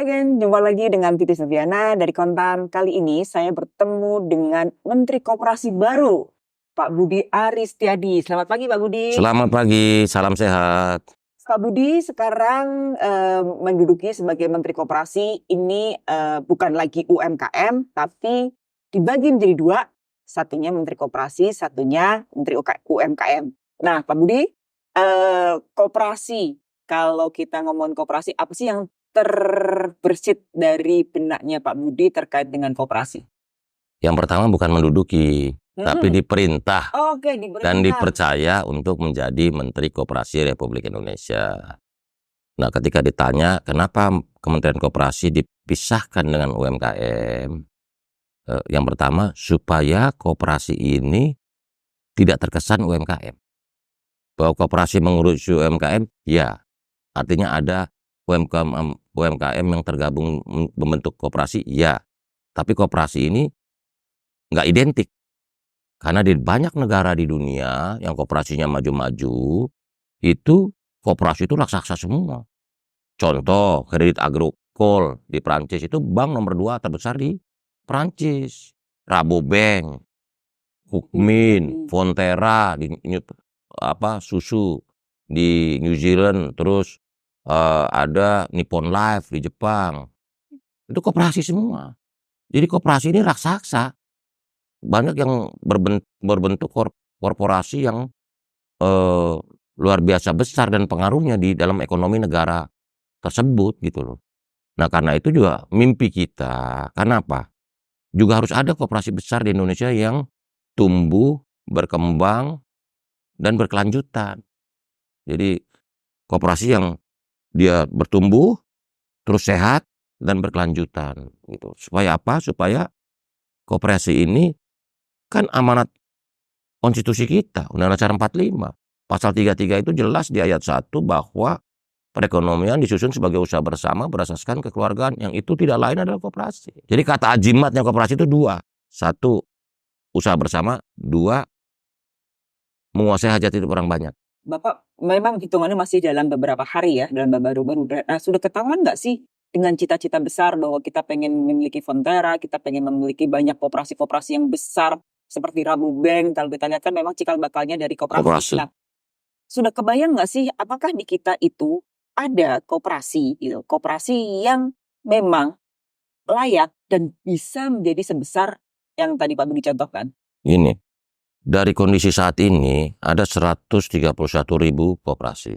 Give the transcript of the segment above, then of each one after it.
again, jumpa lagi dengan Titi Sufiana dari Kontan. Kali ini saya bertemu dengan Menteri Koperasi baru, Pak Budi Aris Setiadi. Selamat pagi Pak Budi. Selamat pagi, salam sehat. Pak Budi sekarang menduduki sebagai Menteri Koperasi. Ini bukan lagi UMKM, tapi dibagi menjadi dua. Satunya Menteri Koperasi, satunya Menteri UMKM. Nah Pak Budi, koperasi, kalau kita ngomongin koperasi, apa sih yang terbersit dari benaknya Pak Budi terkait dengan koperasi? Yang pertama bukan menduduki, tapi diperintah Oke, diperintah. dan dipercaya untuk menjadi Menteri Koperasi Republik Indonesia. Nah, ketika ditanya kenapa Kementerian Koperasi dipisahkan dengan UMKM, yang pertama supaya koperasi ini tidak terkesan UMKM. Bahwa koperasi mengurus UMKM, ya, artinya ada UMKM yang tergabung membentuk koperasi, ya. Tapi koperasi ini nggak identik. Karena di banyak negara di dunia yang koperasinya maju-maju, itu koperasi itu raksasa semua. Contoh, Crédit Agricole di Prancis itu bank nomor 2 terbesar di Prancis. Rabobank, Hukmin, Fonterra di susu di New Zealand, terus ada Nippon Life di Jepang. Itu koperasi semua. Jadi koperasi ini raksasa. Banyak yang berbentuk korporasi yang luar biasa besar dan pengaruhnya di dalam ekonomi negara tersebut gitu loh. Nah karena itu juga mimpi kita, kenapa? Juga harus ada koperasi besar di Indonesia yang tumbuh, berkembang, dan berkelanjutan. Jadi koperasi yang dia bertumbuh, terus sehat, dan berkelanjutan. Gitu. Supaya apa? Supaya koperasi ini kan amanat konstitusi kita, Undang-Undang 45. Pasal 33 itu jelas di ayat 1 bahwa perekonomian disusun sebagai usaha bersama berasaskan kekeluargaan, yang itu tidak lain adalah koperasi. Jadi kata ajimatnya koperasi itu dua. Satu, usaha bersama. Dua, menguasai hajat hidup orang banyak. Bapak memang hitungannya masih dalam beberapa hari ya, dalam baru-baru. Nah, sudah ketahuan nggak sih dengan cita-cita besar bahwa kita pengen memiliki Fonterra, kita pengen memiliki banyak koperasi-koperasi yang besar seperti Rabobank. Kalau kita lihat kan memang cikal bakalnya dari koperasi. Nah, sudah kebayang nggak sih apakah di kita itu ada koperasi gitu, koperasi yang memang layak dan bisa menjadi sebesar yang tadi Pak Budi contohkan? Ini dari kondisi saat ini ada 131.000 koperasi.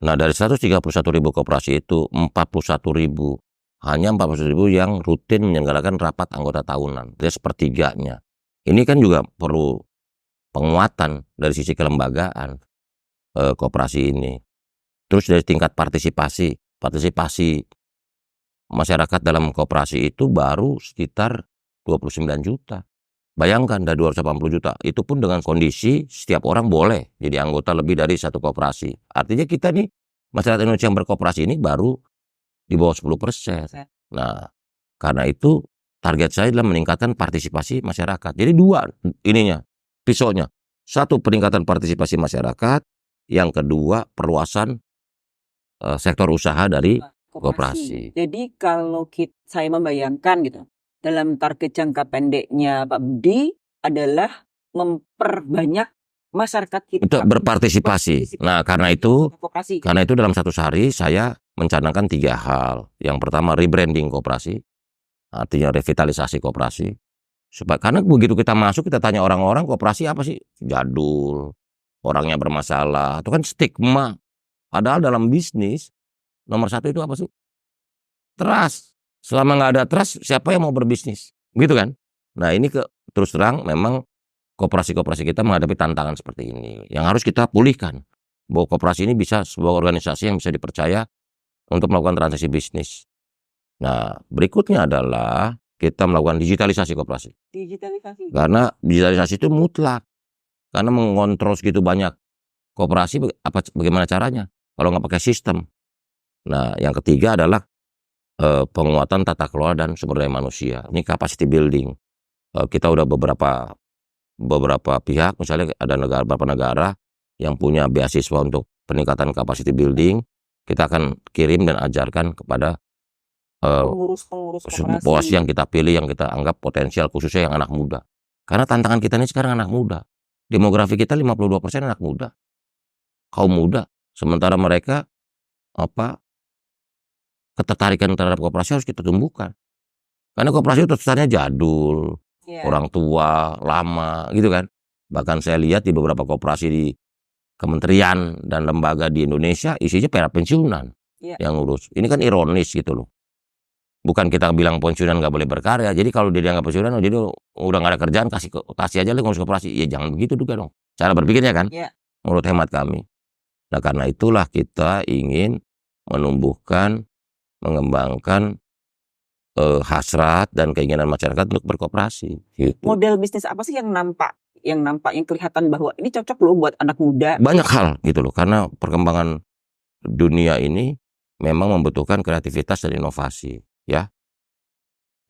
Nah dari 131.000 koperasi itu 41.000, hanya 41.000 yang rutin menyelenggarakan rapat anggota tahunan. Jadi sepertiganya. Ini kan juga perlu penguatan dari sisi kelembagaan koperasi ini. Terus dari tingkat partisipasi masyarakat dalam koperasi itu baru sekitar 29 juta. Bayangkan dari 280 juta, itu pun dengan kondisi setiap orang boleh jadi anggota lebih dari satu koperasi. Artinya kita nih, masyarakat Indonesia yang berkoperasi ini baru di bawah 10%. Nah, karena itu target saya adalah meningkatkan partisipasi masyarakat. Jadi dua ininya, pisaunya. Satu, peningkatan partisipasi masyarakat. Yang kedua, perluasan sektor usaha dari koperasi. Jadi kalau saya membayangkan gitu, dalam target jangka pendeknya Pak Budi adalah memperbanyak masyarakat kita untuk berpartisipasi. Nah, karena itu dalam satu hari saya mencanangkan 3 hal. Yang pertama, rebranding koperasi, artinya revitalisasi koperasi. Karena begitu kita masuk, kita tanya orang-orang, koperasi apa sih? Jadul, orangnya bermasalah, itu kan stigma. Padahal dalam bisnis nomor 1 itu apa sih? Trust. Selama nggak ada trust, siapa yang mau berbisnis? Gitu kan? Nah ini terus terang memang koperasi-koperasi kita menghadapi tantangan seperti ini. Yang harus kita pulihkan. Bahwa koperasi ini bisa sebuah organisasi yang bisa dipercaya untuk melakukan transaksi bisnis. Nah berikutnya adalah kita melakukan digitalisasi koperasi. Digitalisasi? Karena digitalisasi itu mutlak. Karena mengontrol segitu banyak koperasi, bagaimana caranya? Kalau nggak pakai sistem. Nah yang ketiga adalah penguatan tata kelola dan sumber daya manusia. Ini capacity building. Kita udah beberapa pihak, misalnya ada beberapa negara yang punya beasiswa untuk peningkatan capacity building. Kita akan kirim dan ajarkan kepada Pengurus-pengurus Koperasi yang koperasi. kita pilih, yang kita anggap potensial, khususnya yang anak muda. Karena tantangan kita ini sekarang anak muda. Demografi kita 52% anak muda, kaum muda. Sementara mereka ketertarikan terhadap koperasi harus kita tumbuhkan. Karena koperasi itu kesannya jadul, Iya. orang tua, lama, gitu kan. Bahkan saya lihat di beberapa koperasi di kementerian dan lembaga di Indonesia isinya para pensiunan Iya. yang ngurus. Ini kan ironis gitu loh. Bukan kita bilang pensiunan nggak boleh berkarya. Jadi kalau dia dianggap pensiunan, jadi udah nggak ada kerjaan, kasih aja lah ngurus koperasi. Ya jangan begitu juga dong. Cara berpikirnya kan, Iya. menurut hemat kami. Nah karena itulah kita ingin menumbuhkan, mengembangkan hasrat dan keinginan masyarakat untuk berkoperasi. Gitu. Model bisnis apa sih yang nampak, yang kelihatan bahwa ini cocok loh buat anak muda? Banyak hal gitu loh, karena perkembangan dunia ini memang membutuhkan kreativitas dan inovasi, ya.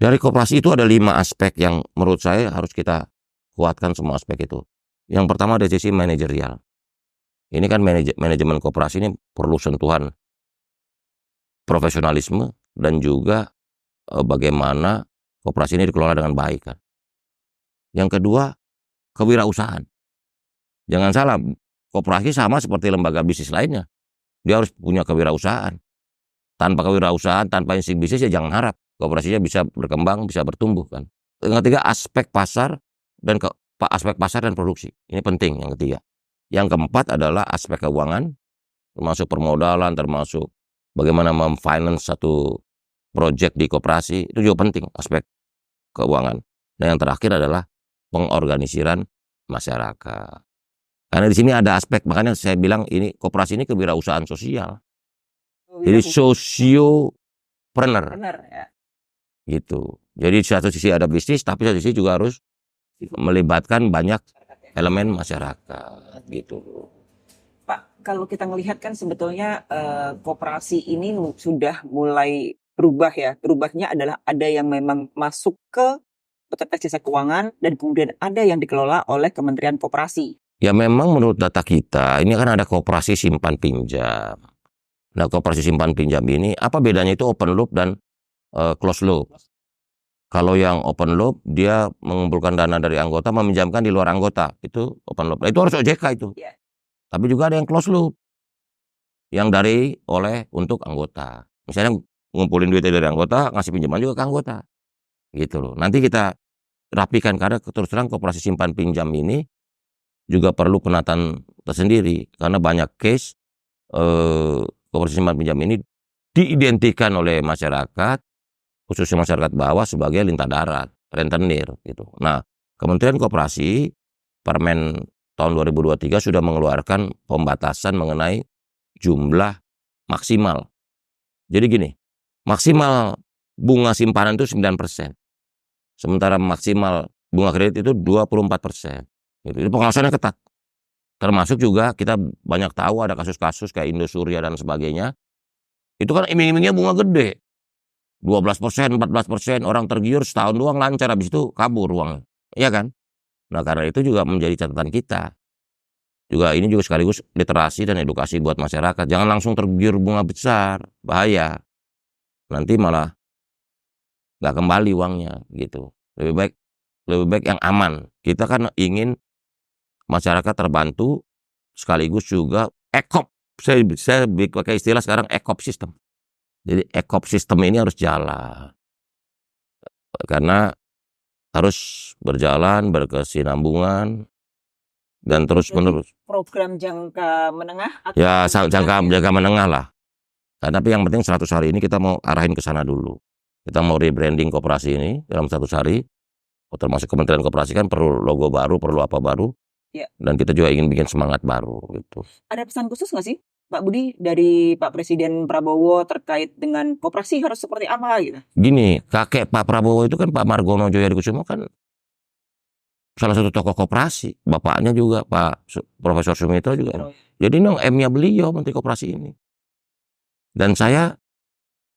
Dari koperasi itu ada 5 aspek yang menurut saya harus kita kuatkan semua aspek itu. Yang pertama dari sisi manajerial. Ini kan manajemen koperasi ini perlu sentuhan profesionalisme dan juga bagaimana koperasi ini dikelola dengan baik kan. Yang kedua, kewirausahaan. Jangan salah, koperasi sama seperti lembaga bisnis lainnya. Dia harus punya kewirausahaan. Tanpa kewirausahaan, tanpa insting bisnis ya jangan harap koperasinya bisa berkembang, bisa bertumbuh kan. Yang ketiga, aspek pasar dan produksi. Ini penting yang ketiga. Yang keempat adalah aspek keuangan, termasuk permodalan, termasuk bagaimana memfinance satu proyek di koperasi, itu juga penting aspek keuangan. Nah yang terakhir adalah pengorganisiran masyarakat. Karena di sini ada aspek, makanya saya bilang ini koperasi ini kewirausahaan sosial. Jadi sosiopreneur. Benar ya. Gitu. Jadi di satu sisi ada bisnis, tapi satu sisi juga harus melibatkan banyak elemen masyarakat gitu. Pak, kalau kita melihat kan sebetulnya koperasi ini sudah mulai berubah ya. Berubahnya adalah ada yang memang masuk ke Otoritas Jasa Keuangan dan kemudian ada yang dikelola oleh Kementerian Koperasi. Ya memang menurut data kita ini kan ada koperasi simpan pinjam. Nah koperasi simpan pinjam ini apa bedanya itu open loop dan close loop? Kalau yang open loop dia mengumpulkan dana dari anggota meminjamkan di luar anggota, itu open loop. Nah, itu harus OJK itu. Yeah. Tapi juga ada yang close loop yang untuk anggota. Misalnya ngumpulin duit dari anggota, ngasih pinjaman juga ke anggota. Gitu loh. Nanti kita rapikan karena terus terang koperasi simpan pinjam ini juga perlu penataan tersendiri karena banyak case koperasi simpan pinjam ini diidentikan oleh masyarakat, khususnya masyarakat bawah sebagai lintah darat, rentenir gitu. Nah, Kementerian Koperasi Permen tahun 2023 sudah mengeluarkan pembatasan mengenai jumlah maksimal. Jadi gini, maksimal bunga simpanan itu 9%. Sementara maksimal bunga kredit itu 24%. Gitu. Itu pengawasannya ketat. Termasuk juga kita banyak tahu ada kasus-kasus kayak Indosuria dan sebagainya. Itu kan iming-imingnya bunga gede. 12%, 14%, orang tergiur setahun doang lancar, habis itu kabur uangnya. Iya kan? Nah karena itu juga menjadi catatan kita. Ini juga sekaligus literasi dan edukasi buat masyarakat. Jangan langsung tergiur bunga besar, bahaya. Nanti malah nggak kembali uangnya gitu. Lebih baik yang aman. Kita kan ingin masyarakat terbantu sekaligus juga ekop. Saya pakai istilah sekarang ekop sistem. Jadi ekop sistem ini harus jalan. Karena harus berjalan, berkesinambungan dan terus-menerus. Program jangka menengah atau Ya, jangka menengah lah. Tapi yang penting 100 hari ini kita mau arahin ke sana dulu. Kita mau rebranding koperasi ini dalam 100 hari. Termasuk Kementerian Koperasi kan perlu logo baru, perlu apa baru. Ya. Dan kita juga ingin bikin semangat baru gitu. Ada pesan khusus nggak sih Pak Budi dari Pak Presiden Prabowo terkait dengan koperasi harus seperti apa gitu? Gini, kakek Pak Prabowo itu kan Pak Margono Joyokusumo kan salah satu tokoh koperasi. Bapaknya juga Pak Profesor Sumitro juga. Jadi M-nya beliau Menteri Koperasi ini. Dan saya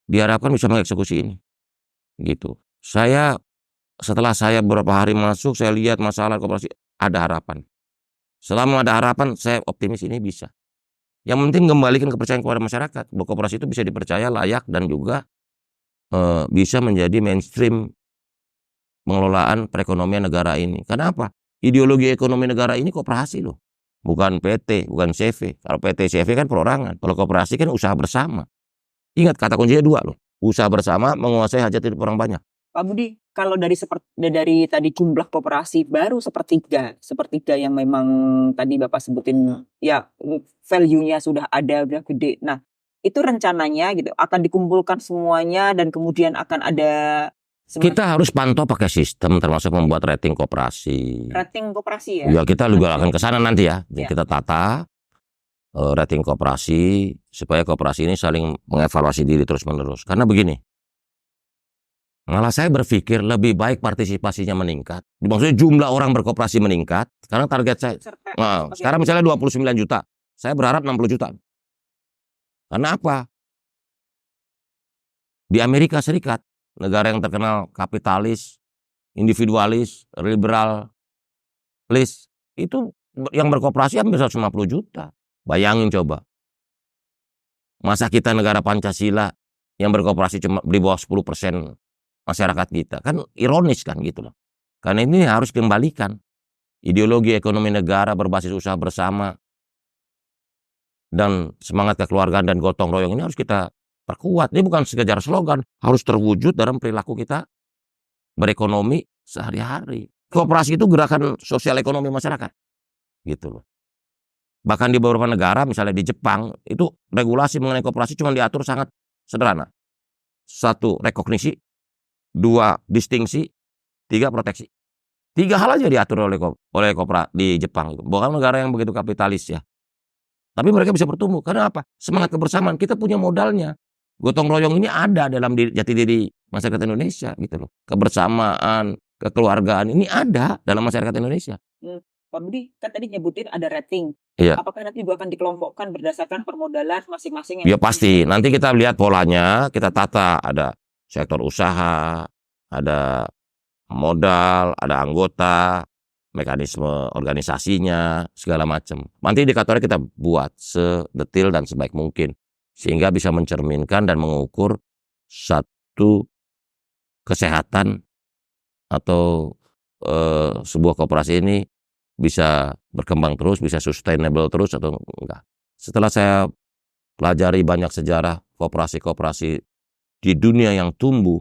diharapkan bisa mengeksekusi ini. Gitu. Setelah saya beberapa hari masuk, saya lihat masalah koperasi, ada harapan. Selama ada harapan, saya optimis ini bisa. Yang penting kembalikan kepercayaan kepada masyarakat bahwa koperasi itu bisa dipercaya, layak, dan juga bisa menjadi mainstream pengelolaan perekonomian negara ini. Kenapa? Ideologi ekonomi negara ini koperasi loh. Bukan PT, bukan CV. Kalau PT, CV kan perorangan. Kalau koperasi kan usaha bersama. Ingat kata kuncinya 2 loh. Usaha bersama menguasai hajat hidup orang banyak. Pak Budi, kalau dari tadi jumlah koperasi baru sepertiga yang memang tadi Bapak sebutin ya value-nya sudah ada, udah gede. Nah, itu rencananya gitu akan dikumpulkan semuanya dan kemudian akan ada Kita harus pantau pakai sistem termasuk membuat rating koperasi. rating koperasi ya. Ya kita juga akan ke sana nanti ya. Ya. Kita tata rating koperasi supaya koperasi ini saling mengevaluasi diri terus-menerus. Karena begini, malah saya berpikir lebih baik partisipasinya meningkat. Maksudnya jumlah orang berkoperasi meningkat. Sekarang target saya, sekarang misalnya 29 juta. Saya berharap 60 juta. Karena apa? Di Amerika Serikat, negara yang terkenal kapitalis, individualis, liberalis, itu yang berkoperasi hampir 150 juta. Bayangin coba. Masa kita negara Pancasila yang berkoperasi cuma di bawah 10% masyarakat kita. Kan ironis kan gitu loh. Karena ini harus kembalikan. Ideologi ekonomi negara berbasis usaha bersama dan semangat kekeluargaan dan gotong royong ini harus kita perkuat. Ini bukan sekedar slogan, harus terwujud dalam perilaku kita berekonomi sehari-hari. Koperasi itu gerakan sosial ekonomi masyarakat. Gitu loh. Bahkan di beberapa negara, misalnya di Jepang, itu regulasi mengenai koperasi cuma diatur sangat sederhana. 1, rekognisi. 2, distingsi. 3, proteksi. 3 hal aja diatur oleh koperasi di Jepang. Bukan negara yang begitu kapitalis ya. Tapi mereka bisa bertumbuh. Karena apa? Semangat kebersamaan. Kita punya modalnya. Gotong royong ini ada dalam jati diri masyarakat Indonesia gitu loh. Kebersamaan, kekeluargaan ini ada dalam masyarakat Indonesia. Pak Budi kan tadi nyebutin ada rating. Iya. Apakah nanti juga akan dikelompokkan berdasarkan permodalan masing-masing? Ya pasti. Nanti kita lihat polanya, kita tata. Ada sektor usaha, ada modal, ada anggota, mekanisme organisasinya, segala macam. Nanti indikatornya kita buat sedetil dan sebaik mungkin. Sehingga bisa mencerminkan dan mengukur satu kesehatan atau sebuah koperasi ini bisa berkembang terus, bisa sustainable terus atau enggak. Setelah saya pelajari banyak sejarah koperasi-koperasi di dunia yang tumbuh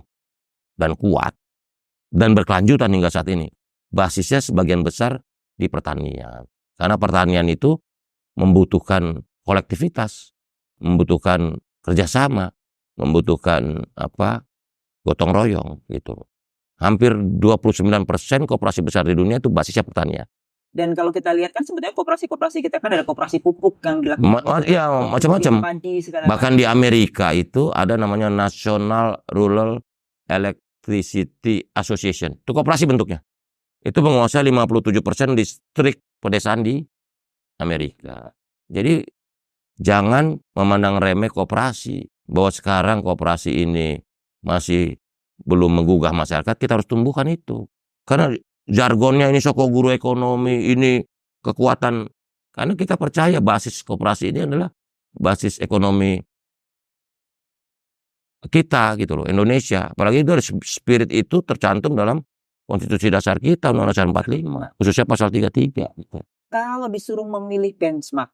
dan kuat dan berkelanjutan hingga saat ini, basisnya sebagian besar di pertanian. Karena pertanian itu membutuhkan kolektivitas, membutuhkan kerjasama, membutuhkan gotong royong gitu. Hampir 29% koperasi besar di dunia itu basisnya pertanian. Dan kalau kita lihat kan sebenarnya koperasi-koperasi kita kan ada koperasi pupuk yang dilakukan. Ya macam-macam. Bahkan di Amerika itu ada namanya National Rural Electricity Association. Itu koperasi bentuknya. Itu menguasai 57% distrik pedesaan di Amerika. Jadi jangan memandang remeh koperasi. Bahwa sekarang koperasi ini masih belum menggugah masyarakat, kita harus tumbuhkan itu. Karena jargonnya ini soko guru ekonomi, ini kekuatan. Karena kita percaya basis koperasi ini adalah basis ekonomi kita gitu loh, Indonesia. Apalagi itu spirit itu tercantum dalam konstitusi dasar kita, Undang-Undang 45, khususnya pasal 33. Gitu. Kalau disuruh memilih benchmark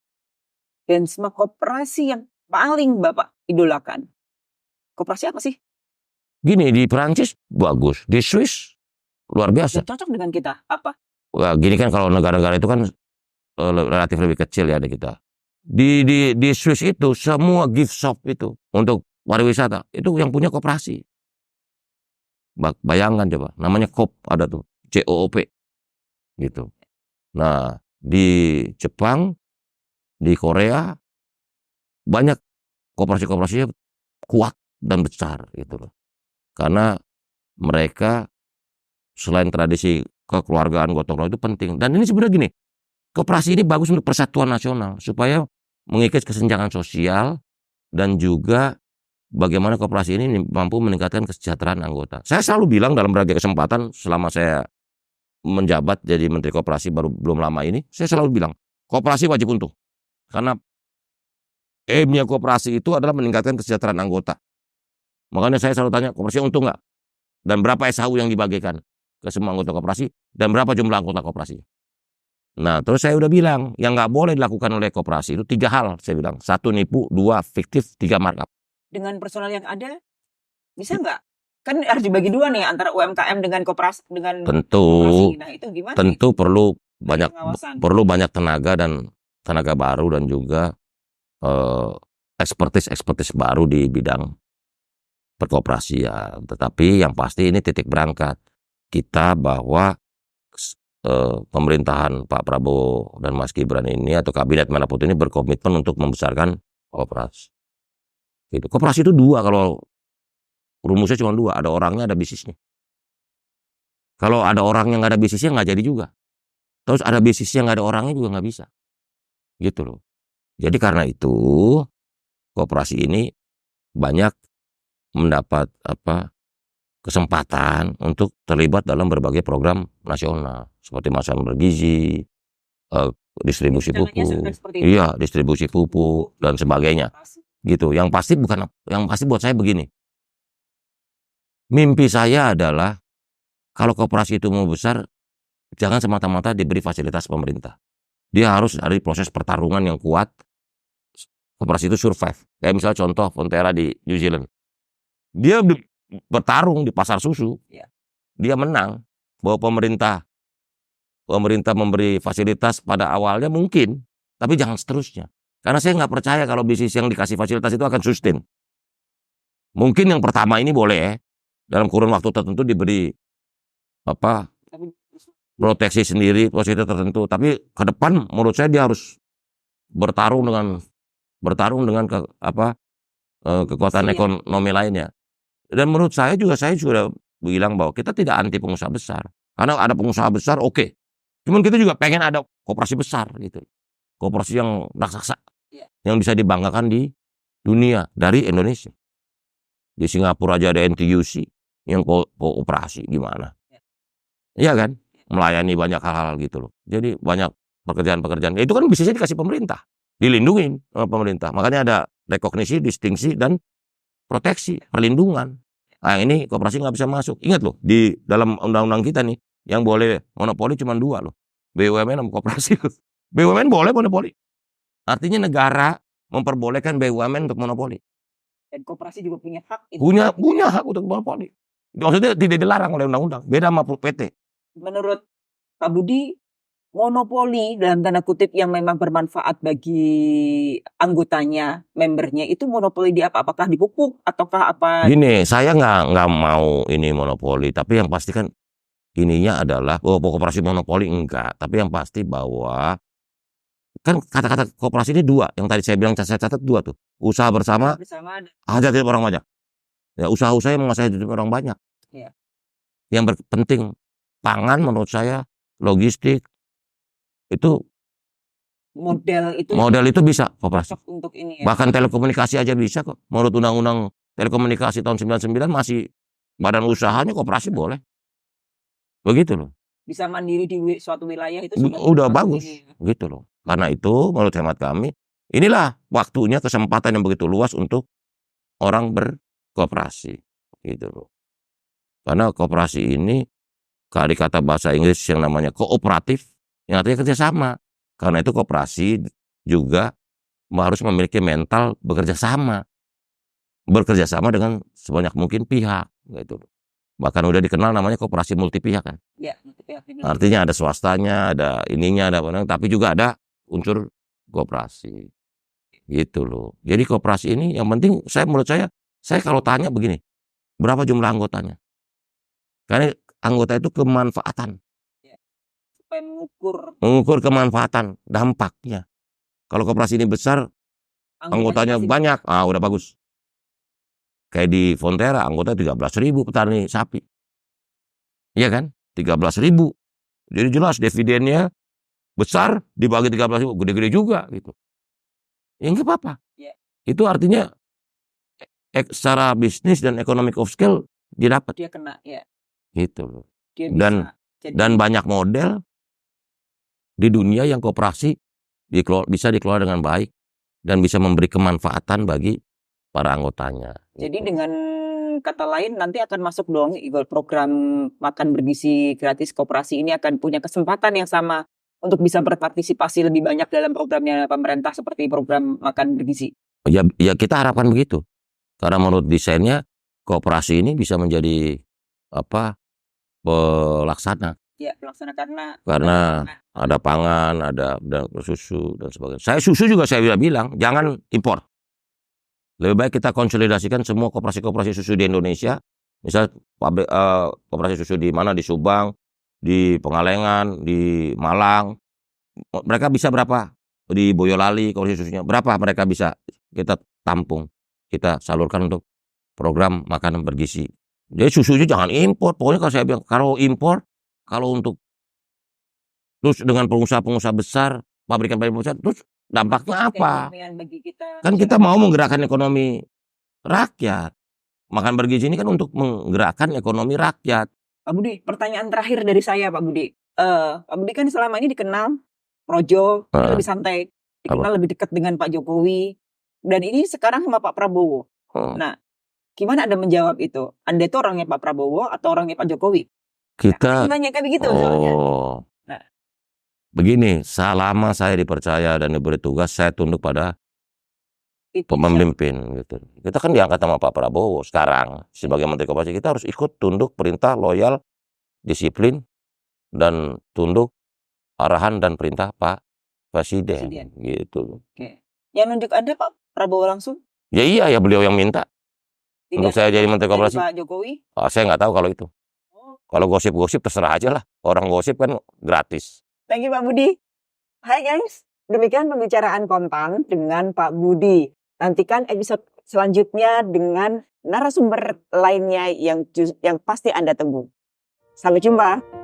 koperasi yang paling Bapak idolakan, koperasi apa sih? Gini, di Perancis bagus, di Swiss luar biasa. Cocok dengan kita, apa? Wah, gini kan kalau negara-negara itu kan relatif lebih kecil ya dari kita. Di Swiss itu semua gift shop itu untuk pariwisata itu yang punya koperasi. Bayangkan coba, namanya COOP ada tuh, COOP gitu. Nah, di Jepang, di Korea banyak koperasi-koperasinya kuat dan besar gitu loh. Karena mereka selain tradisi kekeluargaan gotong royong itu penting. Dan ini sebenarnya gini, koperasi ini bagus untuk persatuan nasional supaya mengikis kesenjangan sosial dan juga bagaimana koperasi ini mampu meningkatkan kesejahteraan anggota. Saya selalu bilang dalam berbagai kesempatan selama saya menjabat jadi Menteri Koperasi belum lama ini, saya selalu bilang koperasi wajib untung. Karena aimnya koperasi itu adalah meningkatkan kesejahteraan anggota. Makanya saya selalu tanya, koperasi untung nggak? Dan berapa SHU yang dibagikan ke semua anggota koperasi? Dan berapa jumlah anggota koperasi? Nah, terus saya udah bilang, yang nggak boleh dilakukan oleh koperasi itu 3 hal. Saya bilang, 1 nipu, 2 fiktif, 3 markup. Dengan personal yang ada, bisa nggak? Kan harus dibagi 2 nih, antara UMKM dengan koperasi. Tentu, Nah, itu gimana? tentu perlu Pengawasan. banyak tenaga baru dan juga ekspertis baru di bidang perkoperasian. Tetapi yang pasti ini titik berangkat kita bahwa pemerintahan Pak Prabowo dan Mas Gibran ini atau kabinet manapun ini berkomitmen untuk membesarkan koperasi. Gitu. Koperasi itu 2, kalau rumusnya cuma 2, ada orangnya, ada bisnisnya. Kalau ada orangnya nggak ada bisnisnya nggak jadi juga. Terus ada bisnisnya nggak ada orangnya juga nggak bisa. Gitu loh. Jadi karena itu koperasi ini banyak mendapat kesempatan untuk terlibat dalam berbagai program nasional seperti masalah bergizi, distribusi pupuk, iya distribusi pupuk dan sebagainya. Gitu. Yang pasti buat saya begini. Mimpi saya adalah kalau koperasi itu mau besar, jangan semata-mata diberi fasilitas pemerintah. Dia harus ada proses pertarungan yang kuat. Koperasi itu survive. Kayak misalnya contoh Fonterra di New Zealand. Dia bertarung di pasar susu. Dia menang. Bahwa pemerintah memberi fasilitas pada awalnya mungkin. Tapi jangan seterusnya. Karena saya nggak percaya kalau bisnis yang dikasih fasilitas itu akan sustain. Mungkin yang pertama ini boleh dalam kurun waktu tertentu diberi proteksi sendiri, posisi tertentu. Tapi ke depan menurut saya dia harus bertarung dengan kekuatan ekonomi lainnya. Dan menurut saya sudah bilang bahwa kita tidak anti pengusaha besar. Karena ada pengusaha besar, oke. Cuman kita juga pengen ada koperasi besar gitu. Koperasi yang raksasa. Yang bisa dibanggakan di dunia dari Indonesia. Di Singapura aja ada NTUC yang kooperasi gimana. Iya kan? Melayani banyak hal-hal gitu loh. Jadi banyak pekerjaan-pekerjaan. Itu kan bisnisnya dikasih pemerintah. Dilindungi oleh pemerintah. Makanya ada rekognisi, distingsi, dan proteksi, perlindungan. Nah ini koperasi nggak bisa masuk. Ingat loh, di dalam undang-undang kita nih, yang boleh monopoli cuma 2 loh. BUMN sama koperasi. BUMN boleh monopoli. Artinya negara memperbolehkan BUMN untuk monopoli. Dan koperasi juga punya hak. Punya hak untuk monopoli. Maksudnya tidak dilarang oleh undang-undang. Beda sama PT. Menurut Pak Budi, monopoli dalam tanda kutip yang memang bermanfaat bagi anggotanya, membernya, itu monopoli di apa? Apakah di pupuk ataukah apa? Gini, saya nggak mau ini monopoli, tapi yang pasti kan ininya adalah koperasi monopoli enggak, tapi yang pasti bahwa kan kata-kata koperasi ini 2, yang tadi saya bilang saya catat 2 tuh. Usaha bersama hajat hidup orang banyak. Ya, usaha-usaha yang menguasai hidup orang banyak. Ya. Yang penting pangan menurut saya, logistik itu model itu bisa koperasi. Untuk ini, ya. Bahkan telekomunikasi aja bisa kok. Menurut undang-undang telekomunikasi tahun 99 masih badan usahanya koperasi boleh. Begitu loh. Bisa mandiri di suatu wilayah itu udah bagus gitu loh. Karena itu menurut hemat kami inilah waktunya, kesempatan yang begitu luas untuk orang berkoperasi gitu loh. Karena koperasi ini dari kata bahasa Inggris yang namanya kooperatif, yang artinya kerjasama. Karena itu koperasi juga harus memiliki mental bekerja sama dengan sebanyak mungkin pihak gitu loh. Bahkan udah dikenal namanya koperasi multi pihak kan. Ya, multi pihak. Artinya ada swastanya, ada ininya, tapi juga ada unsur koperasi. Gitu loh. Jadi koperasi ini yang penting menurut saya kalau tanya begini, berapa jumlah anggotanya? Karena anggota itu kemanfaatan. Ya. Supaya mengukur kemanfaatan, dampaknya. Kalau koperasi ini besar, anggotanya banyak, udah bagus. Kayak di Fonterra, anggota 13.000 petani sapi. Iya kan? 13.000. Jadi jelas dividennya besar, dibagi 13.000, gede-gede juga gitu. Ya nggak apa-apa. Ya. Itu artinya secara bisnis dan economic of scale dia dapat. Dia kena, ya. Gitu loh. Dan banyak model di dunia yang koperasi bisa dikelola dengan baik dan bisa memberi kemanfaatan bagi para anggotanya. Jadi dengan dengan kata lain nanti akan masuk dong program makan bergizi gratis koperasi ini akan punya kesempatan yang sama untuk bisa berpartisipasi lebih banyak dalam programnya pemerintah seperti program makan bergizi. Ya kita harapkan begitu. Karena menurut desainnya koperasi ini bisa menjadi pelaksana. Ya, pelaksana Karena ada pangan, ada susu dan sebagainya. Susu juga saya bilang jangan impor. Lebih baik kita konsolidasikan semua koperasi-koperasi susu di Indonesia. Misal pabrik koperasi susu di mana, di Subang, di Pengalengan, di Malang. Mereka bisa berapa? Di Boyolali koperasi susunya berapa mereka bisa kita tampung, kita salurkan untuk program makanan bergizi. Jadi susunya jangan impor. Pokoknya kalau saya bilang kalau impor, kalau untuk terus dengan pengusaha-pengusaha besar, pabrikan-pabrikan besar, terus dampaknya apa? Kan kita mau menggerakkan ekonomi rakyat. Makan bergizi ini kan untuk menggerakkan ekonomi rakyat. Pak Budi, pertanyaan terakhir dari saya, Pak Budi. Pak Budi kan selama ini dikenal projo, lebih santai, dikenal lebih dekat dengan Pak Jokowi, dan ini sekarang sama Pak Prabowo. Nah, gimana Anda menjawab itu? Anda itu orangnya Pak Prabowo atau orangnya Pak Jokowi? Kita banyak kayak begitu soalnya. Nah. Begini, selama saya dipercaya dan diberi tugas, saya tunduk pada pemimpin gitu. Kita kan diangkat sama Pak Prabowo sekarang sebagai Menteri Koperasi, kita harus ikut tunduk perintah, loyal, disiplin, dan tunduk arahan dan perintah Pak Presiden. Gitu. Oke. Yang nunjuk Anda Pak Prabowo langsung? Ya iya, ya beliau yang minta. Untuk saya jadi Menteri Koperasi. Pak Jokowi? Saya nggak tahu kalau itu. Kalau gosip-gosip terserah aja lah. Orang gosip kan gratis. Thank you Pak Budi. Hai guys, demikian pembicaraan kontan dengan Pak Budi. Nantikan episode selanjutnya dengan narasumber lainnya yang pasti Anda tunggu. Sampai jumpa.